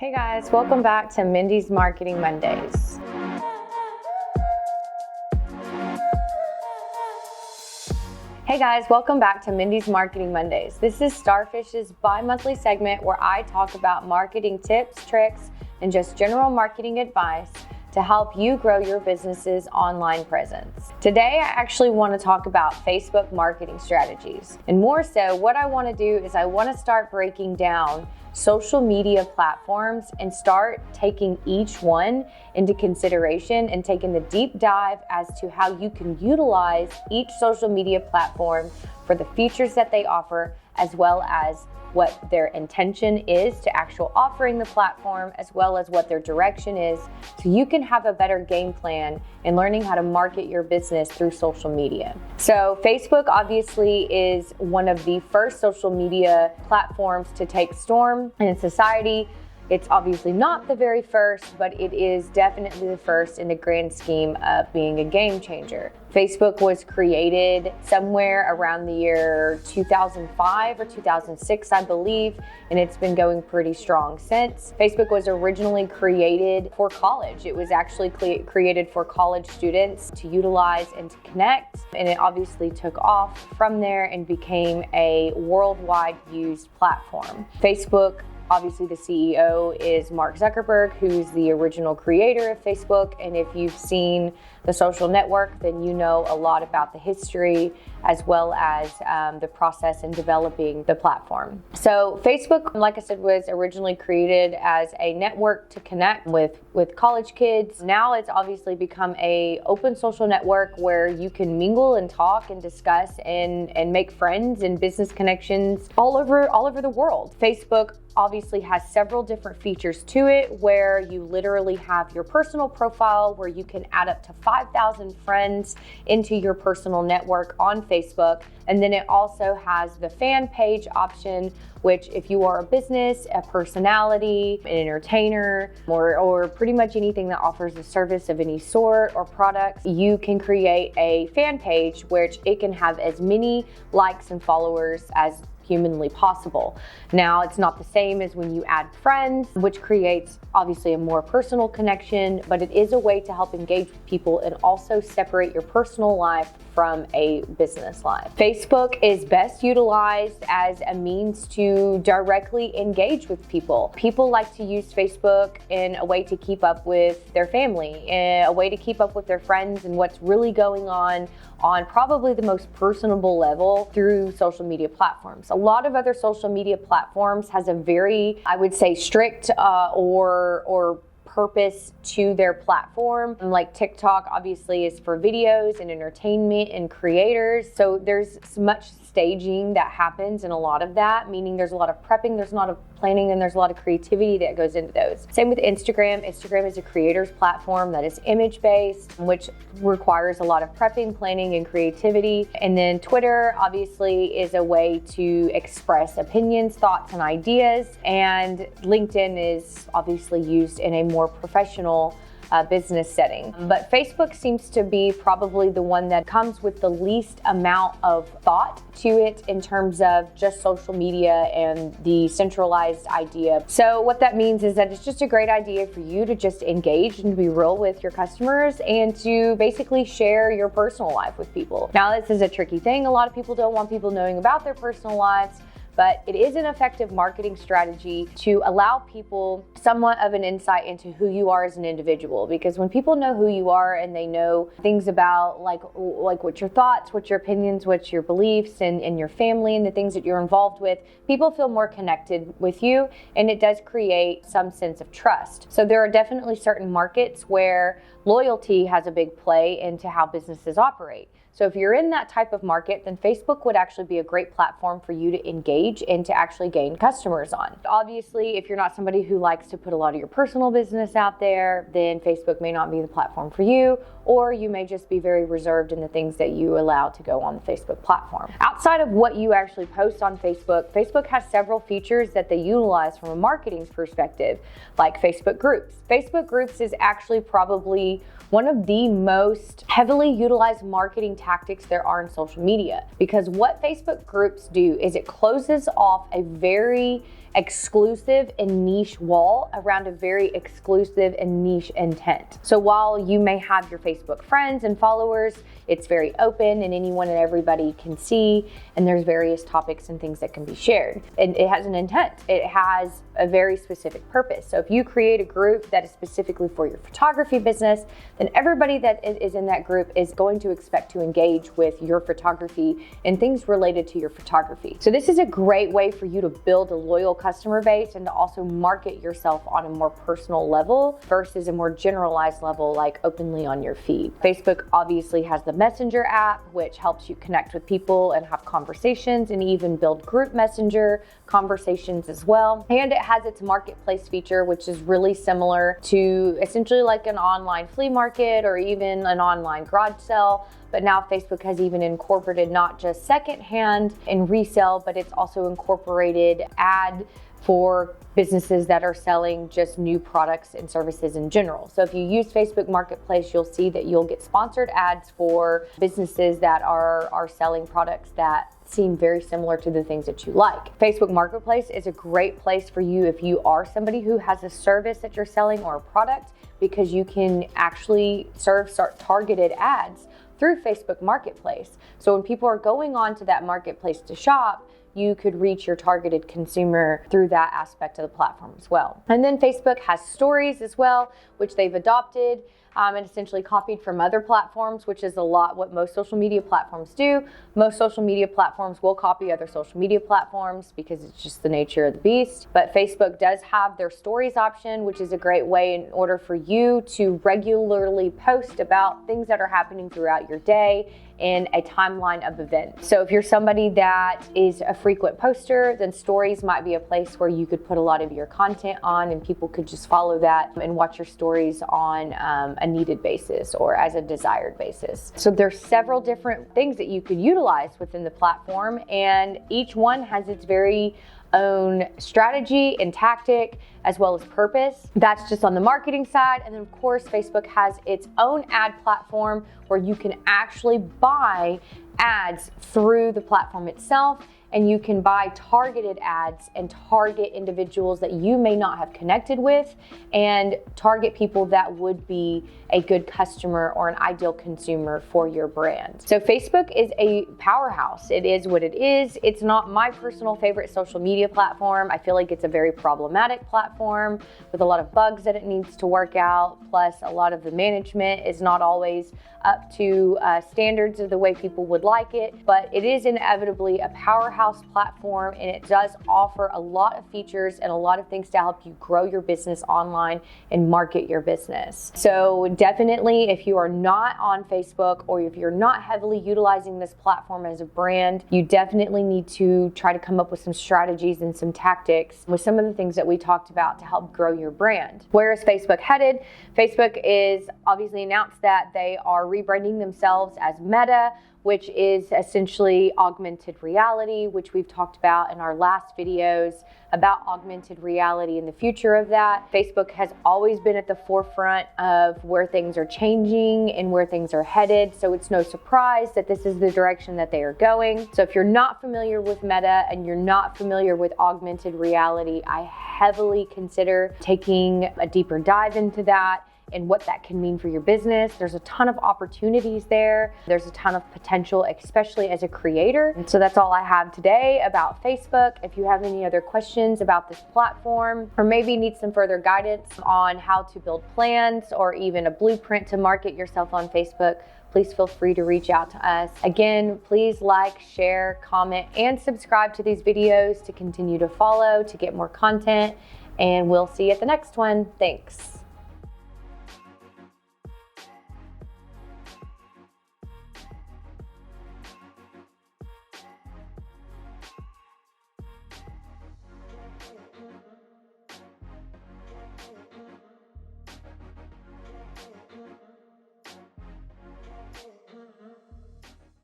Hey guys, welcome back to Mindy's Marketing Mondays. Hey guys, welcome back to Mindy's Marketing Mondays. This is Starfish's bi-monthly segment where I talk about marketing tips, tricks, and just general marketing advice to help you grow your business's online presence. Today, I actually want to talk about Facebook marketing strategies. And more so, what I want to do is I want to start breaking down social media platforms and start taking each one into consideration and taking the deep dive as to how you can utilize each social media platform for the features that they offer, as well as what their intention is to actual offering the platform, as well as what their direction is, so you can have a better game plan in learning how to market your business through social media. So Facebook obviously is one of the first social media platforms to take storm in society. It's obviously not the very first, but it is definitely the first in the grand scheme of being a game changer. Facebook was created somewhere around the year 2005 or 2006, I believe, and it's been going pretty strong since. Facebook was originally created for college. It was actually created for college students to utilize and to connect, and it obviously took off from there and became a worldwide used platform. Facebook, obviously, the CEO is Mark Zuckerberg, who's the original creator of Facebook. And if you've seen The Social Network, then you know a lot about the history as well as the process in developing the platform. So Facebook, like I said, was originally created as a network to connect with college kids. Now it's obviously become a open social network where you can mingle and talk and discuss and make friends and business connections all over the world. Facebook obviously has several different features to it, where you literally have your personal profile where you can add up to 5,000 friends into your personal network on Facebook. And then it also has the fan page option, which if you are a business, a personality, an entertainer, or pretty much anything that offers a service of any sort or product, you can create a fan page, which it can have as many likes and followers as humanly possible. Now, it's not the same as when you add friends, which creates obviously a more personal connection, but it is a way to help engage with people and also separate your personal life from a business life. Facebook is best utilized as a means to directly engage with people. People like to use Facebook in a way to keep up with their family, a way to keep up with their friends and what's really going on probably the most personable level through social media platforms. A lot of other social media platforms has a very, I would say, strict or purpose to their platform. Like TikTok obviously is for videos and entertainment and creators. So there's much staging that happens in a lot of that, meaning there's a lot of prepping, there's a lot of planning, and there's a lot of creativity that goes into those. Same with Instagram. Instagram is a creator's platform that is image-based, which requires a lot of prepping, planning, and creativity. And then Twitter obviously is a way to express opinions, thoughts, and ideas. And LinkedIn is obviously used in a more professional business setting. But Facebook seems to be probably the one that comes with the least amount of thought to it in terms of just social media and the centralized idea. So what that means is that it's just a great idea for you to just engage and be real with your customers and to basically share your personal life with people. Now, this is a tricky thing. A lot of people don't want people knowing about their personal lives, but it is an effective marketing strategy to allow people somewhat of an insight into who you are as an individual. Because when people know who you are and they know things about like what your thoughts, what your opinions, what your beliefs, and your family and the things that you're involved with, people feel more connected with you, and it does create some sense of trust. So there are definitely certain markets where loyalty has a big play into how businesses operate. So if you're in that type of market, then Facebook would actually be a great platform for you to engage and to actually gain customers on. Obviously, if you're not somebody who likes to put a lot of your personal business out there, then Facebook may not be the platform for you, or you may just be very reserved in the things that you allow to go on the Facebook platform. Outside of what you actually post on Facebook, Facebook has several features that they utilize from a marketing perspective, like Facebook groups. Facebook groups is actually probably one of the most heavily utilized marketing tactics there are in social media, because what Facebook groups do is it closes off a very exclusive and niche wall around a very exclusive and niche intent. So while you may have your Facebook friends and followers, it's very open and anyone and everybody can see, and there's various topics and things that can be shared. And it has an intent. It has a very specific purpose. So if you create a group that is specifically for your photography business, then everybody that is in that group is going to expect to engage with your photography and things related to your photography. So this is a great way for you to build a loyal customer base and to also market yourself on a more personal level versus a more generalized level, like openly on your feed. Facebook obviously has the Messenger app, which helps you connect with people and have conversations and even build group messenger conversations as well. And it has its marketplace feature, which is really similar to essentially like an online flea market or even an online garage sale. But now Facebook has even incorporated not just secondhand and resale, but it's also incorporated ad for businesses that are selling just new products and services in general. So if you use Facebook Marketplace, you'll see that you'll get sponsored ads for businesses that are selling products that seem very similar to the things that you like. Facebook Marketplace is a great place for you if you are somebody who has a service that you're selling or a product, because you can actually start targeted ads through Facebook Marketplace. So when people are going on to that marketplace to shop, you could reach your targeted consumer through that aspect of the platform as well. And then Facebook has stories as well, which they've adopted and essentially copied from other platforms, which is a lot what most social media platforms do. Most social media platforms will copy other social media platforms because it's just the nature of the beast. But Facebook does have their stories option, which is a great way in order for you to regularly post about things that are happening throughout your day in a timeline of events. So if you're somebody that is a frequent poster, then stories might be a place where you could put a lot of your content on and people could just follow that and watch your stories on a needed basis or as a desired basis. So there's several different things that you could utilize within the platform, and each one has its very own strategy and tactic as well as purpose. That's just on the marketing side. And then of course, Facebook has its own ad platform where you can actually buy ads through the platform itself, and you can buy targeted ads and target individuals that you may not have connected with and target people that would be a good customer or an ideal consumer for your brand. So Facebook is a powerhouse. It is what it is. It's not my personal favorite social media platform. I feel like it's a very problematic platform with a lot of bugs that it needs to work out. Plus a lot of the management is not always up to standards of the way people would like it, but it is inevitably a powerhouse platform, and it does offer a lot of features and a lot of things to help you grow your business online and market your business. So definitely, if you are not on Facebook or if you're not heavily utilizing this platform as a brand, you definitely need to try to come up with some strategies and some tactics with some of the things that we talked about to help grow your brand. Where is Facebook headed? Facebook is obviously announced that they are rebranding themselves as Meta, which is essentially augmented reality, which we've talked about in our last videos about augmented reality and the future of that. Facebook has always been at the forefront of where things are changing and where things are headed, so it's no surprise that this is the direction that they are going. So if you're not familiar with Meta and you're not familiar with augmented reality, I heavily consider taking a deeper dive into that and what that can mean for your business. There's a ton of opportunities there. There's a ton of potential, especially as a creator. And so that's all I have today about Facebook. If you have any other questions about this platform, or maybe need some further guidance on how to build plans or even a blueprint to market yourself on Facebook, please feel free to reach out to us. Again, please like, share, comment, and subscribe to these videos to continue to follow, to get more content, and we'll see you at the next one. Thanks.